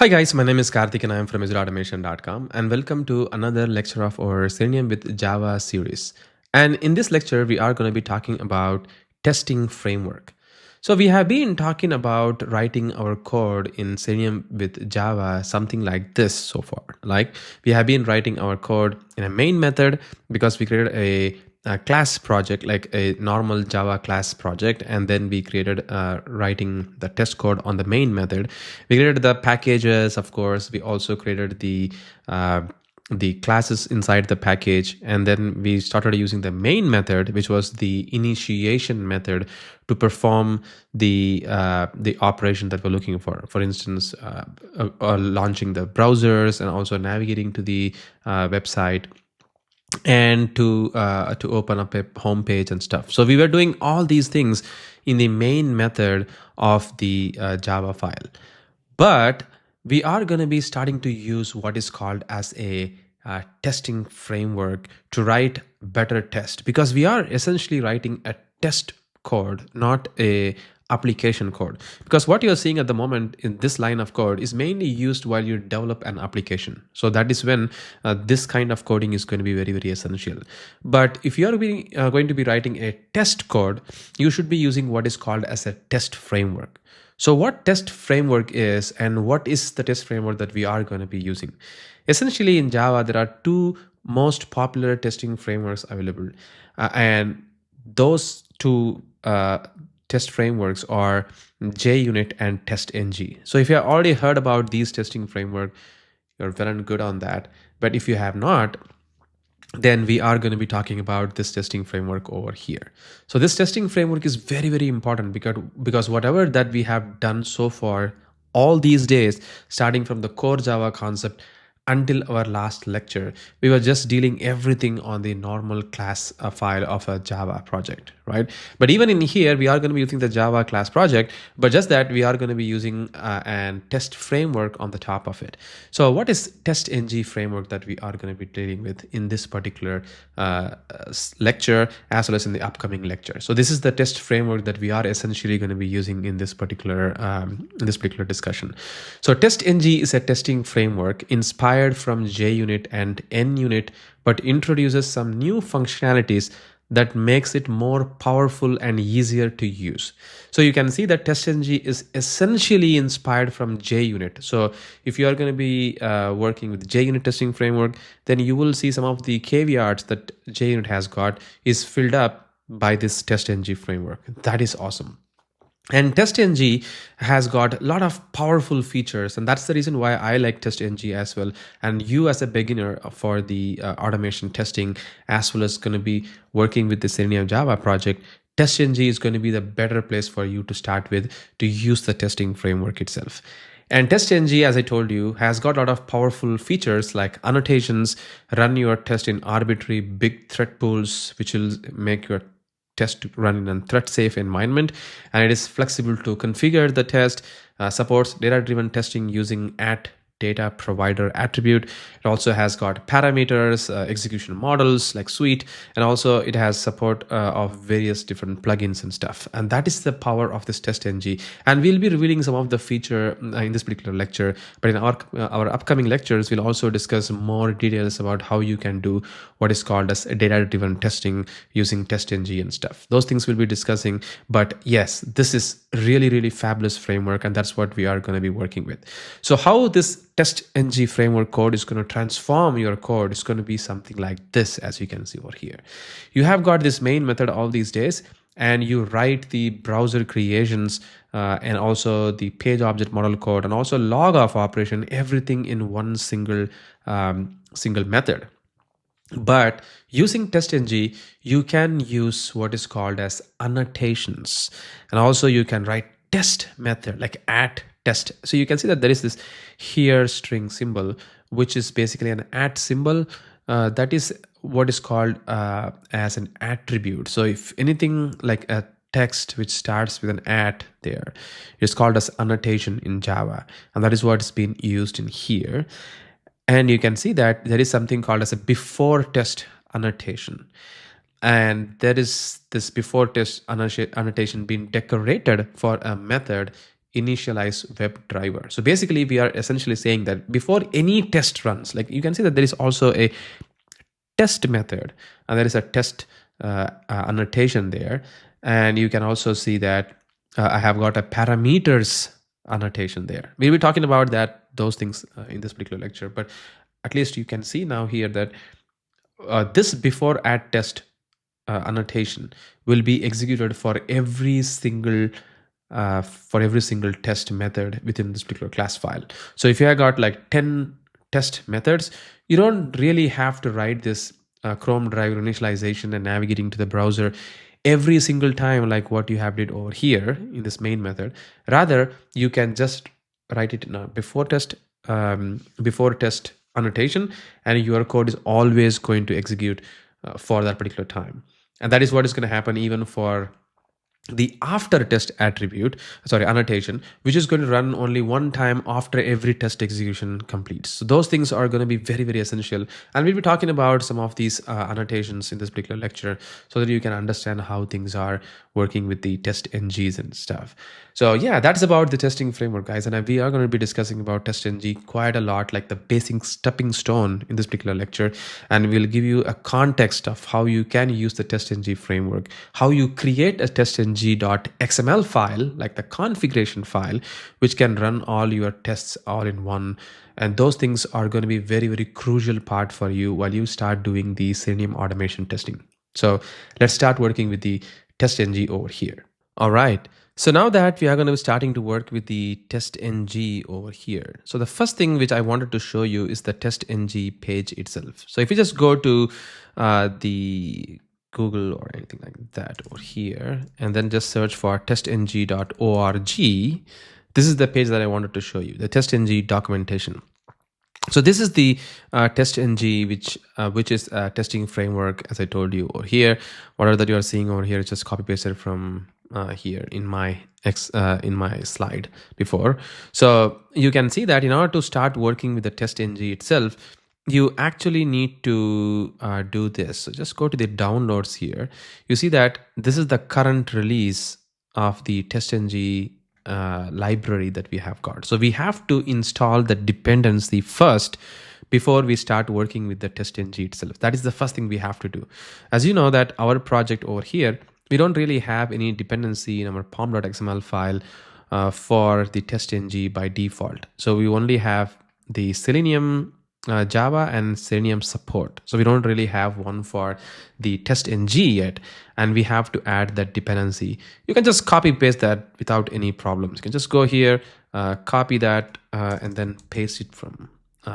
Hi guys, my name is Karthik and I am from executeautomation.com and welcome to another lecture of our Selenium with Java series. And in this lecture, we are going to be talking about testing framework. So we have been talking about writing our code in Selenium with Java, something like this so far. Like we have been writing our code in a main method because we created a class project, like a normal Java class project, and then we created writing the test code on the main method. We created the packages, of course. We also created the classes inside the package, and then we started using the main method, which was the initiation method, to perform the operation that we're looking for. For instance, launching the browsers and also navigating to the website, and to open up a home page and stuff. So we were doing all these things in the main method of the Java file. But we are going to be starting to use what is called as a testing framework to write better test, because we are essentially writing a test code, not a application code. Because what you're seeing at the moment in this line of code is mainly used while you develop an application. So that is when this kind of coding is going to be very, very essential. But if you are going to be writing a test code, you should be using what is called as a test framework. So what test framework is, and what is the test framework that we are going to be using? Essentially in Java, there are two most popular testing frameworks available. And those two test frameworks are JUnit and TestNG. So if you have already heard about these testing framework, you're well and good on that. But if you have not, then we are going to be talking about this testing framework over here. So this testing framework is very, very important because whatever that we have done so far, all these days, starting from the core Java concept until our last lecture, we were just dealing everything on the normal class file of a Java project, right? But even in here, we are going to be using the Java class project, but just that we are going to be using an test framework on the top of it. So what is TestNG framework that we are going to be dealing with in this particular lecture, as well as in the upcoming lecture? So this is the test framework that we are essentially going to be using in this particular discussion. So TestNG is a testing framework inspired from JUnit and NUnit, but introduces some new functionalities that makes it more powerful and easier to use. So you can see that TestNG is essentially inspired from JUnit. So if you are going to be working with JUnit testing framework, then you will see some of the caveats that JUnit has got is filled up by this TestNG framework. That is awesome. And TestNG has got a lot of powerful features, and that's the reason why I like TestNG as well. And you as a beginner for the automation testing, as well as going to be working with the Selenium Java project, TestNG is going to be the better place for you to start with to use the testing framework itself. And TestNG, as I told you, has got a lot of powerful features like annotations, run your test in arbitrary big thread pools, which will make your test run in a thread-safe environment, and it is flexible to configure the test, supports data-driven testing using @data provider attribute. It also has got parameters, execution models like Suite, and also it has support of various different plugins and stuff. And that is the power of this TestNG. And we'll be revealing some of the feature in this particular lecture, but in our upcoming lectures, we'll also discuss more details about how you can do what is called as data-driven testing using TestNG and stuff. Those things we'll be discussing. But yes, this is really, really fabulous framework, and that's what we are going to be working with. So how this TestNG framework code is going to transform your code is going to be something like this, as you can see over here. You have got this main method all these days, and you write the browser creations and also the page object model code and also log off operation, everything in one single method. But using TestNG, you can use what is called as annotations, and also you can write test method like @test. So you can see that there is this here string symbol, which is basically an symbol. That is what is called as an attribute. So if anything like a text which starts with an there, it's called as annotation in Java, and that is what is being used in here. And you can see that there is something called as a before test annotation. And there is this before test annotation being decorated for a method initialize web driver. So basically we are essentially saying that before any test runs, like you can see that there is also a test method and there is a test annotation there, and you can also see that I have got a parameters annotation there. We'll be talking about those things in this particular lecture, but at least you can see now here that this before add test annotation will be executed for every single test method within this particular class file. So if you have got like 10 test methods, you don't really have to write this Chrome driver initialization and navigating to the browser every single time like what you have did over here in this main method. Rather, you can just write it in a before test annotation, and your code is always going to execute for that particular time. And that is what is going to happen even for the after test annotation, which is going to run only one time after every test execution completes. So those things are going to be very, very essential, and we'll be talking about some of these annotations in this particular lecture so that you can understand how things are working with the TestNGs and stuff. So yeah, that's about the testing framework, guys, and we are going to be discussing about TestNG quite a lot, like the basic stepping stone in this particular lecture, and we'll give you a context of how you can use the TestNG framework, how you create a TestNG.xml file, like the configuration file, which can run all your tests all in one. And those things are going to be very, very crucial part for you while you start doing the Selenium automation testing. So let's start working with the TestNG over here. All right. So now that we are going to be starting to work with the TestNG over here. So the first thing which I wanted to show you is the TestNG page itself. So if you just go to the Google or anything like that over here, and then just search for testng.org, this is the page that I wanted to show you, the TestNG documentation. So this is the TestNG, which is a testing framework, as I told you over here. Whatever that you are seeing over here is just copy pasted from here in my slide before. So you can see that in order to start working with the TestNG itself, you actually need to do this. So just go to the downloads here. You see that this is the current release of the TestNG library that we have got. So we have to install the dependency first before we start working with the TestNG itself. That is the first thing we have to do. As you know that our project over here, we don't really have any dependency in our pom.xml file for the TestNG by default. So we only have the Selenium Java and Selenium support. So we don't really have one for the TestNG yet, and we have to add that dependency. You can just copy paste that without any problems. You can just go here, copy that, and then paste it from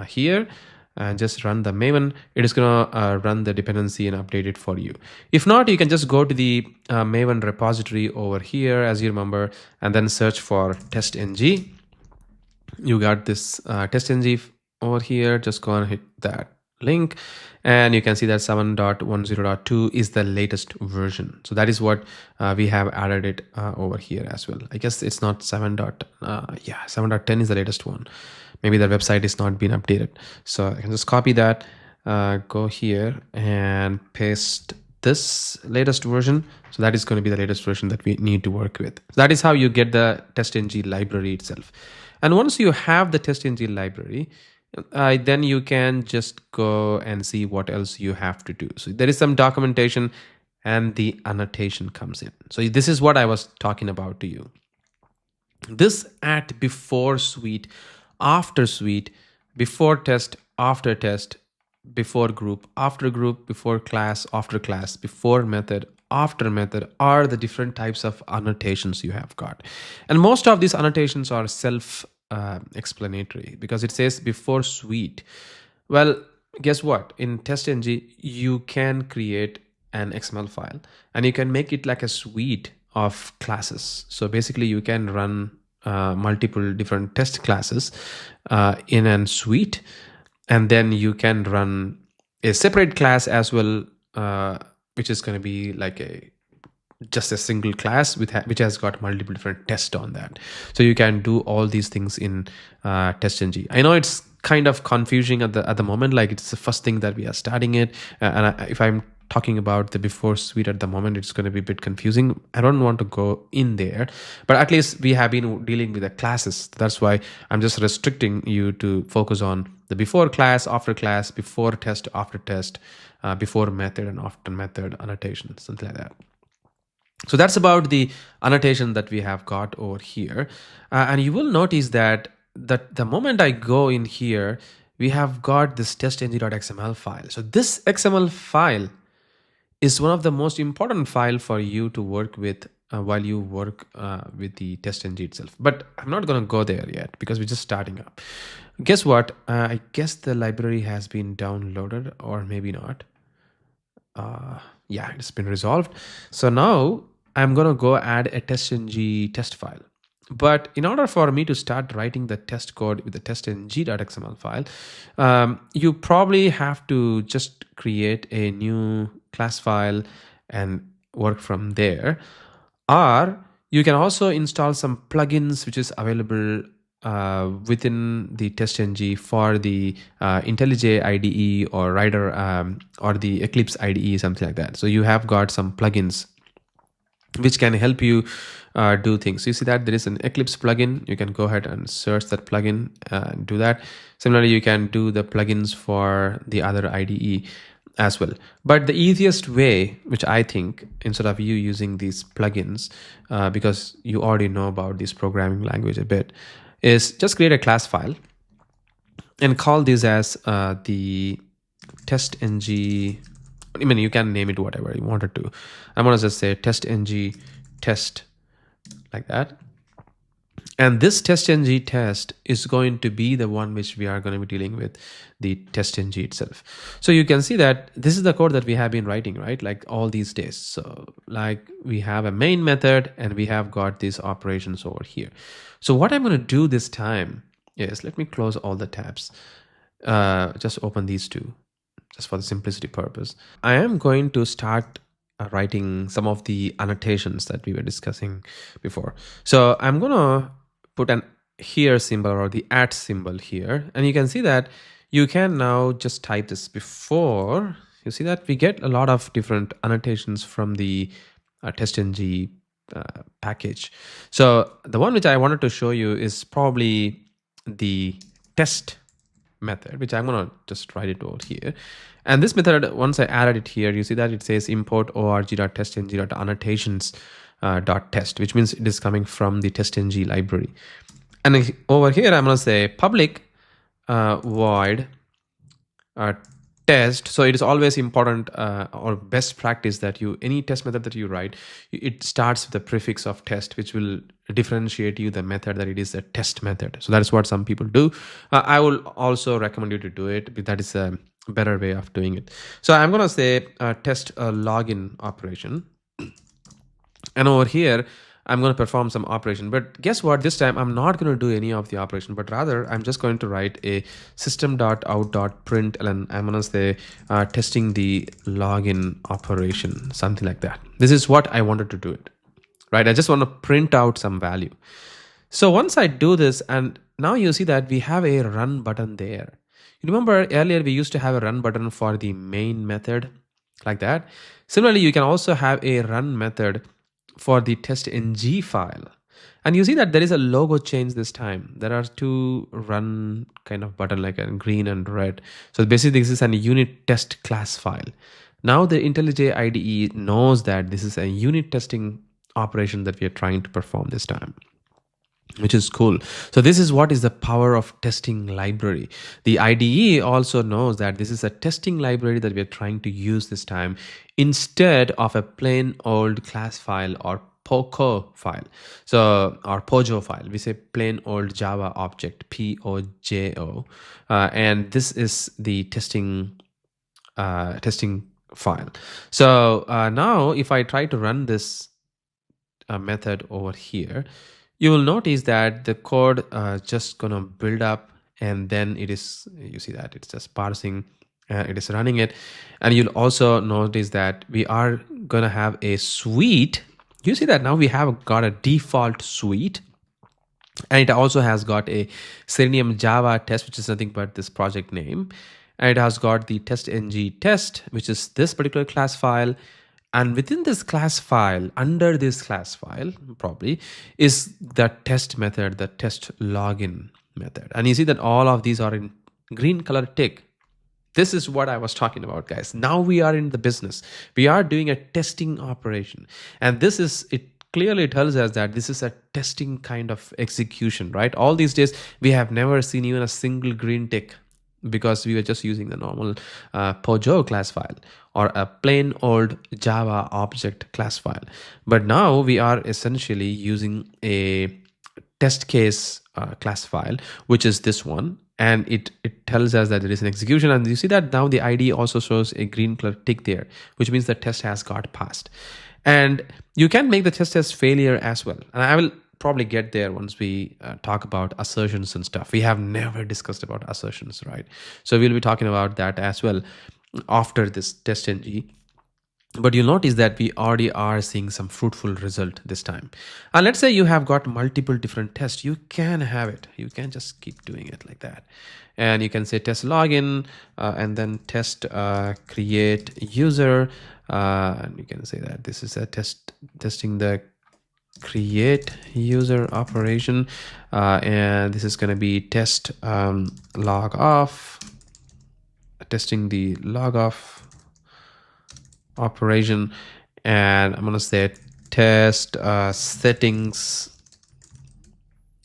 here, and just run the Maven. It is gonna run the dependency and update it for you. If not, you can just go to the Maven repository over here, as you remember, and then search for TestNG. You got this TestNG over here. Just go and hit that link, and you can see that 7.10.2 is the latest version. So that is what we have added it over here as well. I guess it's not 7.10 is the latest one. Maybe the website is not being updated. So I can just copy that, go here and paste this latest version. So that is going to be the latest version that we need to work with. So that is how you get the TestNG library itself. And once you have the TestNG library, then you can just go and see what else you have to do. So there is some documentation and the annotation comes in. So this is what I was talking about to you. This at before suite, after suite, before test, after test, before group, after group, before class, after class, before method, after method are the different types of annotations you have got. And most of these annotations are self-explanatory because it says before suite. Well, guess what? In TestNG, you can create an XML file and you can make it like a suite of classes. So basically you can run multiple different test classes in a suite, and then you can run a separate class as well, which is going to be like just a single class which has got multiple different tests on that. So you can do all these things in TestNG. I know it's kind of confusing at the moment, like it's the first thing that we are starting it, and if I'm talking about the before suite at the moment, it's going to be a bit confusing. I don't want to go in there, but at least we have been dealing with the classes. That's why I'm just restricting you to focus on the before class, after class, before test, after test, before method and after method, annotation, something like that. So that's about the annotation that we have got over here. And you will notice that the moment I go in here, we have got this testng.xml file. So this XML file is one of the most important file for you to work with while you work with the TestNG itself. But I'm not going to go there yet because we're just starting up. Guess what? I guess the library has been downloaded, or maybe not. Yeah, it's been resolved. So now I'm going to go add a TestNG test file. But in order for me to start writing the test code with the testng.xml file, you probably have to just create a new class file and work from there. Or you can also install some plugins which is available within the TestNG for the IntelliJ IDE or Rider or the Eclipse IDE, something like that. So you have got some plugins which can help you do things. You see that there is an Eclipse plugin. You can go ahead and search that plugin and do that. Similarly, you can do the plugins for the other IDE as well. But the easiest way, which I think, instead of you using these plugins, because you already know about this programming language a bit, is just create a class file and call this as the TestNG. I mean, you can name it whatever you wanted to. I'm going to just say TestNG test, like that. And this TestNG test is going to be the one which we are going to be dealing with, the TestNG itself. So you can see that this is the code that we have been writing, right? Like all these days. So like we have a main method and we have got these operations over here. So what I'm going to do this time is, let me close all the tabs. Just open these two, just for the simplicity purpose. I am going to start writing some of the annotations that we were discussing before. So I'm going to put an here symbol or the @ symbol here. And you can see that you can now just type this before. You see that we get a lot of different annotations from the TestNG package. So the one which I wanted to show you is probably the test method, which I'm going to just write it over here. And this method, once I added it here, you see that it says import org.testng.annotations.test, which means it is coming from the TestNG library. And over here, I'm going to say public void test. So it is always important or best practice that any test method that you write, it starts with the prefix of test, which will differentiate you the method that it is a test method. So that is what some people do. I will also recommend you to do it, but that is a better way of doing it. So I'm going to say test a login operation. And over here, I'm going to perform some operation. But guess what? This time, I'm not going to do any of the operation, but rather I'm just going to write a system.out.println. I'm going to say testing the login operation, something like that. This is what I wanted to do it, right? I just want to print out some value. So once I do this, and now you see that we have a run button there. You remember earlier we used to have a run button for the main method, like that. Similarly, you can also have a run method for the TestNG file. And you see that there is a logo change this time. There are two run kind of button, like a green and red. So basically this is an unit test class file. Now the IntelliJ IDE knows that this is a unit testing operation that we are trying to perform this time, which is cool. So this is what is the power of testing library. The IDE also knows that this is a testing library that we are trying to use this time instead of a plain old class file or POJO file. So, or POJO file. We say plain old Java object, POJO. And this is the testing file. So now if I try to run this method over here, you will notice that the code just gonna build up, and then it is, you see that it's just parsing, it is running it. And you'll also notice that we are gonna have a suite. You see that now we have got a default suite, and it also has got a Selenium Java test, which is nothing but this project name. and it has got the TestNG test, which is this particular class file. And within this class file, under this class file, probably, is the test method, the test login method. And you see that all of these are in green color tick. This is what I was talking about, guys. Now we are in the business. We are doing a testing operation. And this is, it clearly tells us that this is a testing kind of execution, right? All these days, we have never seen even a single green tick because we were just using the normal Pojo class file or a plain old Java object class file. But now we are essentially using a test case class file, which is this one. And it tells us that there is an execution. And you see that now the ID also shows a green color tick there, which means the test has got passed. And you can make the test as failure as well. And I will probably get there once we talk about assertions and stuff. We have never discussed about assertions, right? So we'll be talking about that as well after this TestNG. But you'll notice that we already are seeing some fruitful result this time. And let's say you have got multiple different tests. You can have it. You can just keep doing it like that. And you can say test login and then test create user. And you can say that this is a testing the create user operation. And this is going to be test log off, testing the log off operation, and I'm going to say test settings,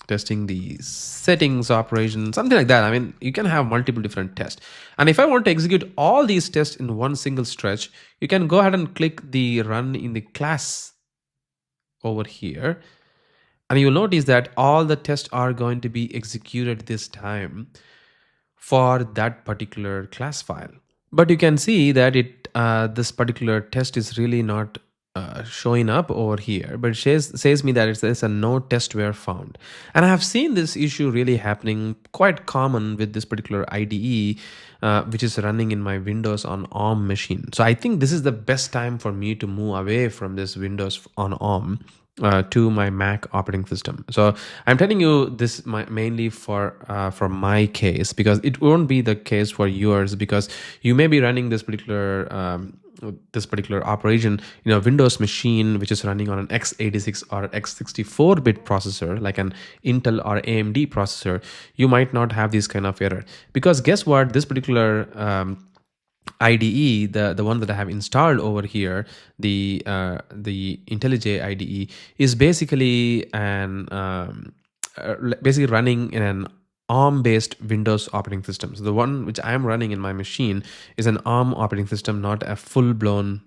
testing the settings operation, something like that. I mean, you can have multiple different tests. And if I want to execute all these tests in one single stretch, you can go ahead and click the run in the class over here. And you'll notice that all the tests are going to be executed this time for that particular class file. But you can see that this particular test is really not showing up over here, but it says me that it says a no test were found. And I have seen this issue really happening quite common with this particular IDE, which is running in my Windows on ARM machine. So I think this is the best time for me to move away from this Windows on ARM to my Mac operating system. So I'm telling you this mainly for my case, because it won't be the case for yours, because you may be running this particular operation in a Windows machine which is running on an x86 or x64-bit processor, like an Intel or AMD processor. You might not have this kind of error, because guess what, this particular IDE, the one that I have installed over here, the IntelliJ IDE, is basically basically running in an ARM-based Windows operating system. So the one which I am running in my machine is an ARM operating system, not a full-blown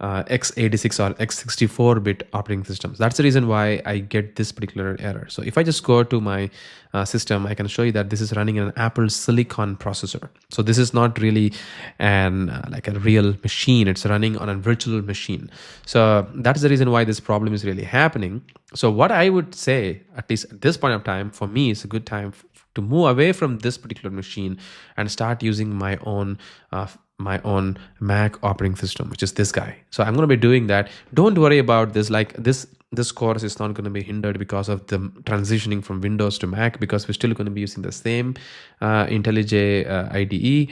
x86 or x64-bit operating systems. That's the reason why I get this particular error. So if I just go to my system, I can show you that this is running an Apple Silicon processor. So this is not really like a real machine. It's running on a virtual machine. So that's the reason why this problem is really happening. So what I would say, at least at this point of time, for me, it's a good time to move away from this particular machine and start using my own Mac operating system, which is this guy. So I'm going to be doing that. Don't worry about this. Like this course is not going to be hindered because of the transitioning from Windows to Mac, because we're still going to be using the same IntelliJ IDE,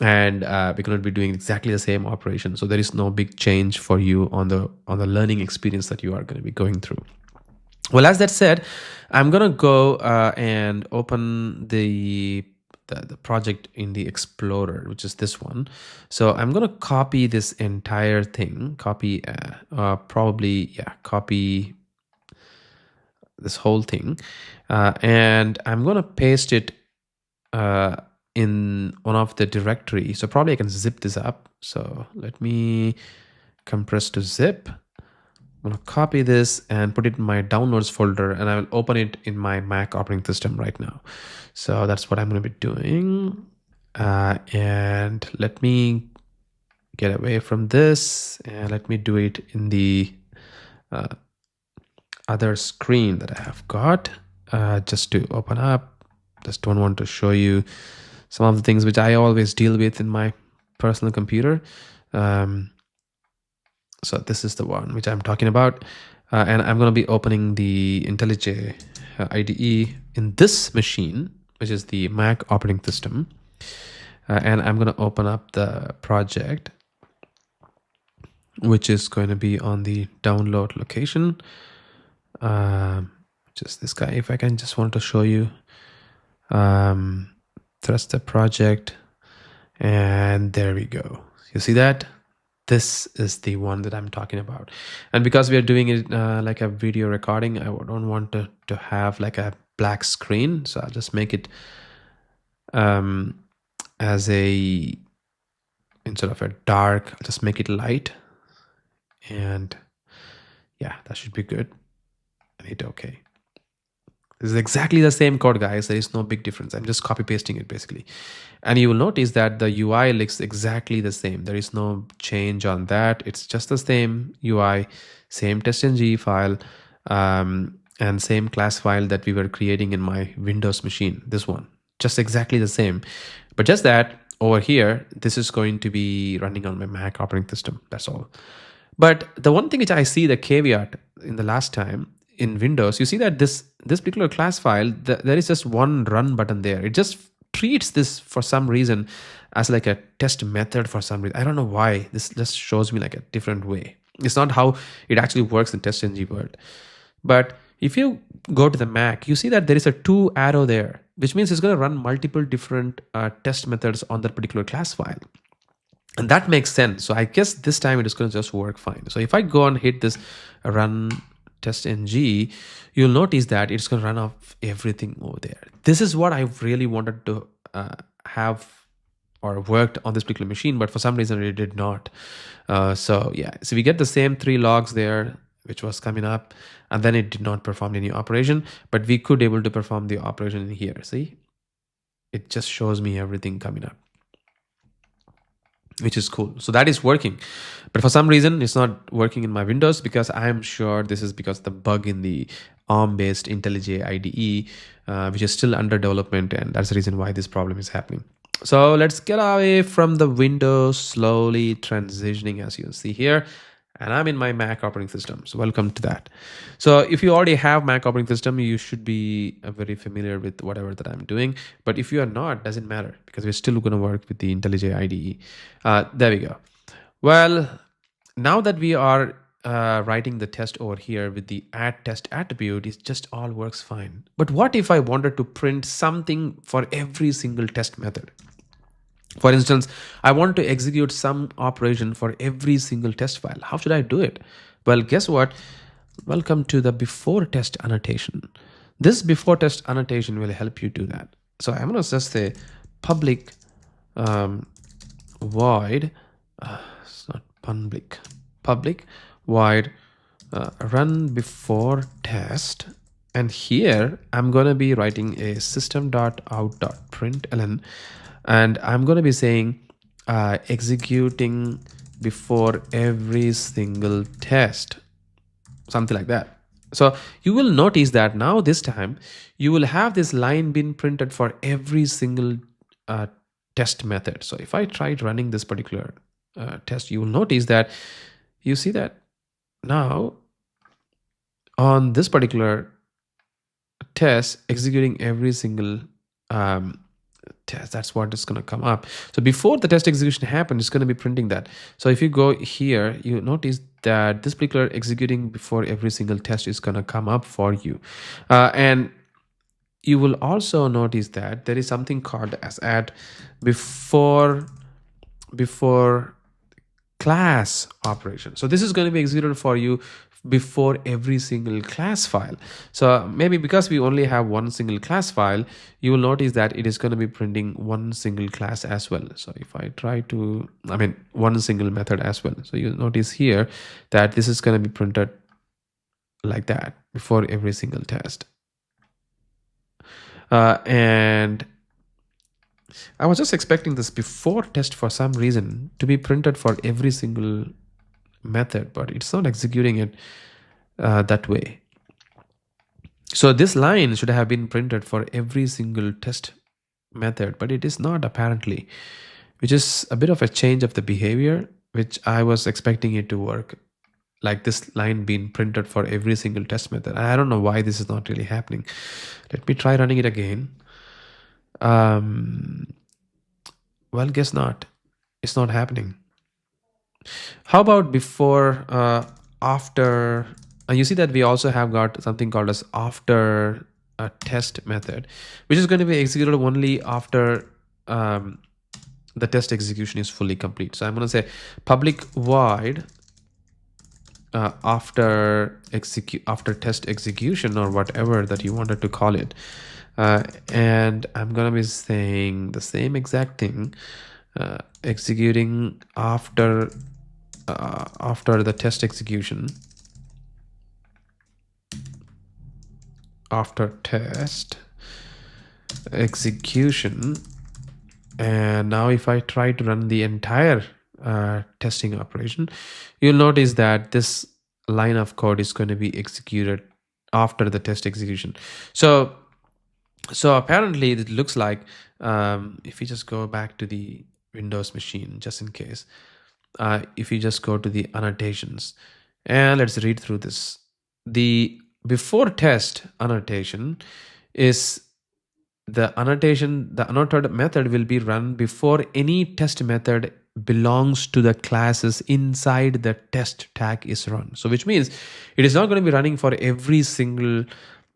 and we're going to be doing exactly the same operation. So there is no big change for you on the learning experience that you are going to be going through. Well, as that said, I'm going to go and open the project in the Explorer, which is this one. So I'm going to copy this entire thing, copy this whole thing, and I'm going to paste it in one of the directory. So probably I can zip this up. So let me compress to zip. I'm going to copy this and put it in my downloads folder, and I will open it in my Mac operating system right now. So that's what I'm going to be doing. And let me get away from this, and let me do it in the other screen that I have got, just to open up. Just don't want to show you some of the things which I always deal with in my personal computer. So this is the one which I'm talking about, and I'm going to be opening the IntelliJ IDE in this machine, which is the Mac operating system. And I'm going to open up the project, which is going to be on the download location. Just this guy. If I can just want to show you, trust the project, and there we go. You see that? This is the one that I'm talking about. And because we are doing it like a video recording, I don't want to have like a black screen. So I'll just make it as a, instead of a dark, I'll just make it light. And yeah, that should be good. And hit OK. This is exactly the same code, guys. There is no big difference. I'm just copy pasting it basically. And you will notice that the UI looks exactly the same. There is no change on that. It's just the same UI, same TestNG file, and same class file that we were creating in my Windows machine. This one, just exactly the same. But just that over here, this is going to be running on my Mac operating system. That's all. But the one thing which I see the caveat in the last time in Windows, you see that this particular class file, there is just one run button there. It just treats this for some reason as like a test method for some reason. I don't know why. This just shows me like a different way. It's not how it actually works in TestNG world. But if you go to the Mac, you see that there is a 2 arrow there, which means it's going to run multiple different test methods on that particular class file. And that makes sense. So I guess this time it is going to just work fine. So if I go and hit this run TestNG, you'll notice that it's going to run off everything over there. This is what I really wanted to have or worked on this particular machine, but for some reason it did not. So yeah, so we get the same 3 logs there, which was coming up, and then it did not perform any operation, but we could able to perform the operation in here. See, it just shows me everything coming up, which is cool. So that is working, but for some reason it's not working in my Windows, because I'm sure this is because the bug in the ARM-based IntelliJ IDE, which is still under development, and that's the reason why this problem is happening. So let's get away from the Windows, slowly transitioning, as you can see here. And I'm in my Mac operating system. So welcome to that. So if you already have Mac operating system, you should be very familiar with whatever that I'm doing. But if you are not, doesn't matter, because we're still going to work with the IntelliJ IDE. There we go. Well, now that we are writing the test over here with the add test attribute, it just all works fine. But what if I wanted to print something for every single test method? For instance, I want to execute some operation for every single test file. How should I do it? Well, guess what? Welcome to the before test annotation. This before test annotation will help you do that. So I'm going to just say public void, it's not public void run before test. And here I'm going to be writing a system.out.println. And I'm going to be saying executing before every single test, something like that. So you will notice that now this time you will have this line being printed for every single test method. So if I tried running this particular test, you will notice that you see that now on this particular test, executing every single test, that's what is going to come up. So before the test execution happens, it's going to be printing that. So if you go here, you notice that this particular executing before every single test is going to come up for you. And you will also notice that there is something called as add before class operation. So this is going to be executed for you before every single class file. So maybe because we only have one single class file, you will notice that it is going to be printing one single class as well. So if I try to, one single method as well. So you'll notice here that this is going to be printed like that before every single test. And I was just expecting this before test for some reason to be printed for every single method, but it's not executing it that way. So this line should have been printed for every single test method, but it is not apparently, which is a bit of a change of the behavior, which I was expecting it to work like this line being printed for every single test method. I don't know why this is not really happening. Let me try running it again. Well, guess not. It's not happening. How about before, after? You see that we also have got something called as after a test method, which is going to be executed only after the test execution is fully complete. So I'm going to say public void after test execution, or whatever that you wanted to call it. And I'm going to be saying the same exact thing, executing after the test execution, after test execution. And now if I try to run the entire testing operation, you'll notice that this line of code is going to be executed after the test execution. So apparently it looks like, if you just go back to the Windows machine, just in case, if you just go to the annotations and let's read through this, the before test annotation is the annotated method will be run before any test method belongs to the classes inside the test tag is run. So which means it is not going to be running for every single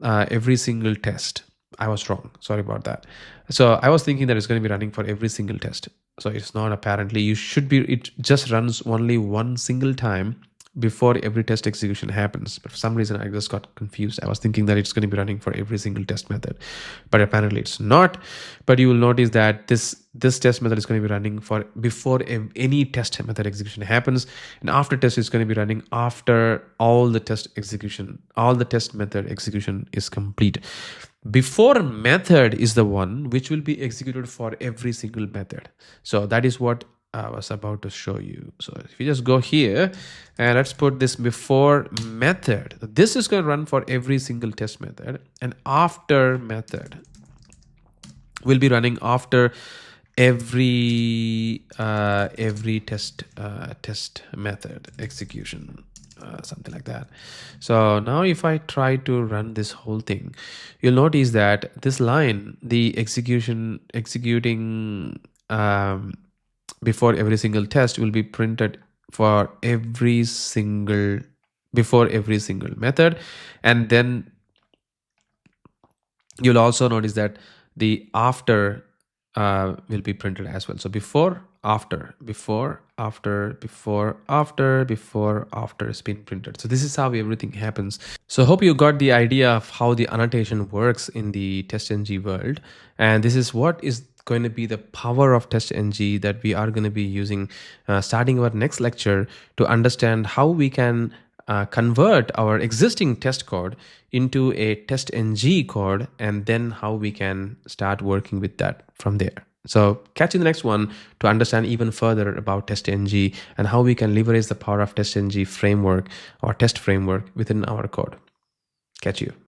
test. I was wrong. Sorry about that. So I was thinking that it's going to be running for every single test. So it's not. Apparently it just runs only one single time before every test execution happens. But for some reason I just got confused. I was thinking that it's going to be running for every single test method, but apparently it's not. But you will notice that this test method is going to be running for before any test method execution happens, and after test is going to be running after all the test method execution is complete. Before method is the one which will be executed for every single method. So that is what I was about to show you. So if you just go here and let's put this before method, this is going to run for every single test method, and after method will be running after every test method execution, something like that. So now if I try to run this whole thing, you'll notice that this line, the executing before every single test, will be printed for before every single method. And then you'll also notice that the after will be printed as well. So before, after, before, after, before, after, before, after is being printed. So this is how everything happens. So hope you got the idea of how the annotation works in the TestNG world. And this is what is going to be the power of TestNG that we are going to be using starting our next lecture, to understand how we can convert our existing test code into a TestNG code, and then how we can start working with that from there. So catch you in the next one to understand even further about TestNG and how we can leverage the power of TestNG framework or test framework within our code. Catch you.